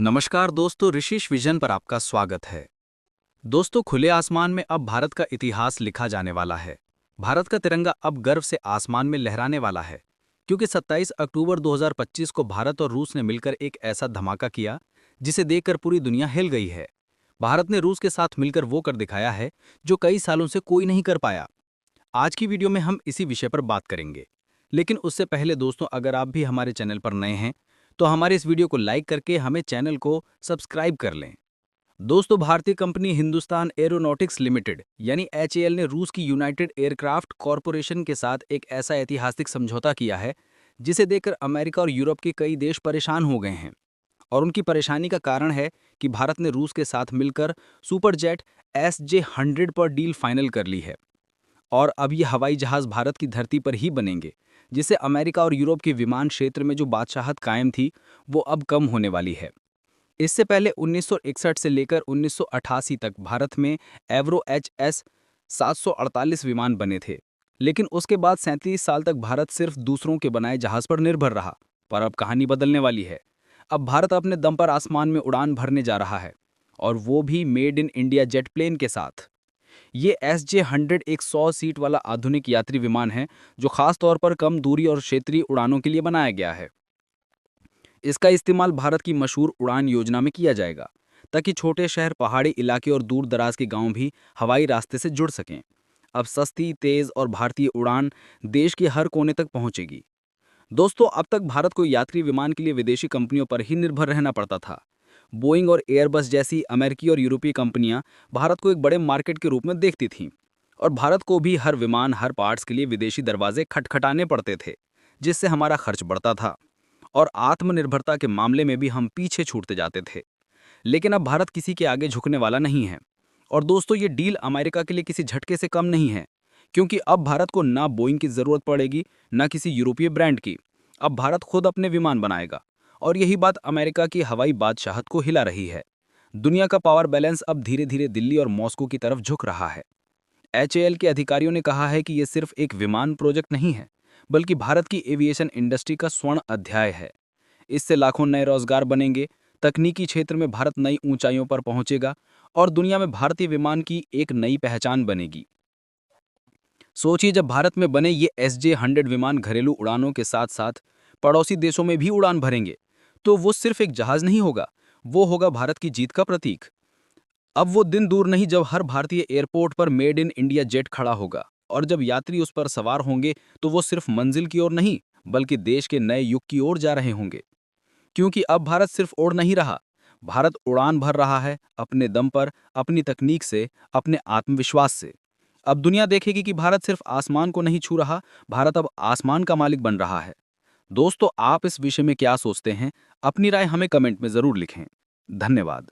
नमस्कार दोस्तों, ऋषिश विजन पर आपका स्वागत है। दोस्तों, खुले आसमान में अब भारत का इतिहास लिखा जाने वाला है। भारत का तिरंगा अब गर्व से आसमान में लहराने वाला है, क्योंकि 27 अक्टूबर 2025 को भारत और रूस ने मिलकर एक ऐसा धमाका किया जिसे देखकर पूरी दुनिया हिल गई है। भारत ने रूस के साथ मिलकर वो कर दिखाया है जो कई सालों से कोई नहीं कर पाया। आज की वीडियो में हम इसी विषय पर बात करेंगे। लेकिन उससे पहले दोस्तों, अगर आप भी हमारे चैनल पर नए हैं तो हमारे इस वीडियो को लाइक करके हमें चैनल को सब्सक्राइब कर लें। दोस्तों, भारतीय कंपनी हिंदुस्तान एरोनॉटिक्स लिमिटेड यानी HAL ने रूस की यूनाइटेड एयरक्राफ्ट कॉरपोरेशन के साथ एक ऐसा ऐतिहासिक समझौता किया है जिसे देखकर अमेरिका और यूरोप के कई देश परेशान हो गए हैं। और उनकी परेशानी का कारण है कि भारत ने रूस के साथ मिलकर सुपरजेट SJ-100 पर डील फाइनल कर ली है। और अब ये हवाई जहाज भारत की धरती पर ही बनेंगे, जिससे अमेरिका और यूरोप के विमान क्षेत्र में जो बादशाहत कायम थी वो अब कम होने वाली है। इससे पहले 1961 से लेकर 1988 तक भारत में एवरो HS 748 विमान बने थे। लेकिन उसके बाद 37 साल तक भारत सिर्फ दूसरों के बनाए जहाज पर निर्भर रहा। पर अब कहानी बदलने वाली है। अब भारत अपने दम पर आसमान में उड़ान भरने जा रहा है, और वो भी made in India jet plane के साथ। ये SJ-100 एक 100 सीट वाला आधुनिक यात्री विमान है जो खास तौर पर कम दूरी और क्षेत्रीय उड़ानों के लिए बनाया गया है। इसका इस्तेमाल भारत की मशहूर उड़ान योजना में किया जाएगा, ताकि छोटे शहर, पहाड़ी इलाके और दूर दराज के गांव भी हवाई रास्ते से जुड़ सकें। अब सस्ती, तेज और भारतीय उड़ान देश के हर कोने तक पहुंचेगी। दोस्तों, अब तक भारत को यात्री विमान के लिए विदेशी कंपनियों पर ही निर्भर रहना पड़ता था। बोइंग और एयरबस जैसी अमेरिकी और यूरोपीय कंपनियां भारत को एक बड़े मार्केट के रूप में देखती थीं, और भारत को भी हर विमान, हर पार्ट्स के लिए विदेशी दरवाजे खटखटाने पड़ते थे, जिससे हमारा खर्च बढ़ता था और आत्मनिर्भरता के मामले में भी हम पीछे छूटते जाते थे। लेकिन अब भारत किसी के आगे झुकने वाला नहीं है। और दोस्तों, ये डील अमेरिका के लिए किसी झटके से कम नहीं है, क्योंकि अब भारत को ना बोइंग की जरूरत पड़ेगी, ना किसी यूरोपीय ब्रांड की। अब भारत खुद अपने विमान बनाएगा, और यही बात अमेरिका की हवाई बादशाहत को हिला रही है। दुनिया का पावर बैलेंस अब धीरे धीरे दिल्ली और मॉस्को की तरफ झुक रहा है। HAL के अधिकारियों ने कहा है कि ये सिर्फ एक विमान प्रोजेक्ट नहीं है, बल्कि भारत की एविएशन इंडस्ट्री का स्वर्ण अध्याय है। इससे लाखों नए रोजगार बनेंगे, तकनीकी क्षेत्र में भारत नई ऊंचाइयों पर पहुंचेगा, और दुनिया में भारतीय विमान की एक नई पहचान बनेगी। सोचिए, जब भारत में बने ये SJ-100 विमान घरेलू उड़ानों के साथ साथ पड़ोसी देशों में भी उड़ान भरेंगे, तो वो सिर्फ एक जहाज नहीं होगा, वो होगा भारत की जीत का प्रतीक। अब वो दिन दूर नहीं जब हर भारतीय एयरपोर्ट पर मेड इन इंडिया जेट खड़ा होगा, और जब यात्री उस पर सवार होंगे तो वो सिर्फ मंजिल की ओर नहीं, बल्कि देश के नए युग की ओर जा रहे होंगे। क्योंकि अब भारत सिर्फ उड़ नहीं रहा, भारत उड़ान भर रहा है, अपने दम पर, अपनी तकनीक से, अपने आत्मविश्वास से। अब दुनिया देखेगी कि भारत सिर्फ आसमान को नहीं छू रहा, भारत अब आसमान का मालिक बन रहा है। दोस्तों, आप इस विषय में क्या सोचते हैं? अपनी राय हमें कमेंट में जरूर लिखें। धन्यवाद।